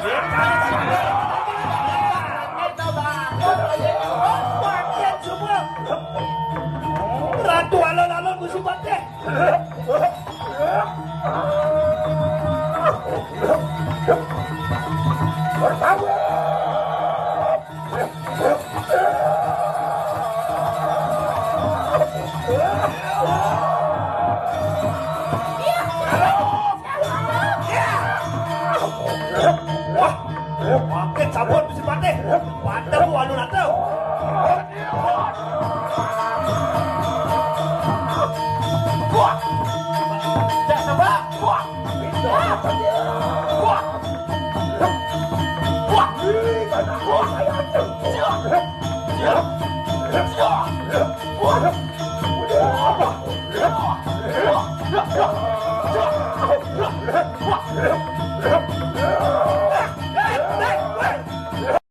Ratu alon-alon Gusti Patih. Pakai cabut Gusti Patih. Padahal alun atau.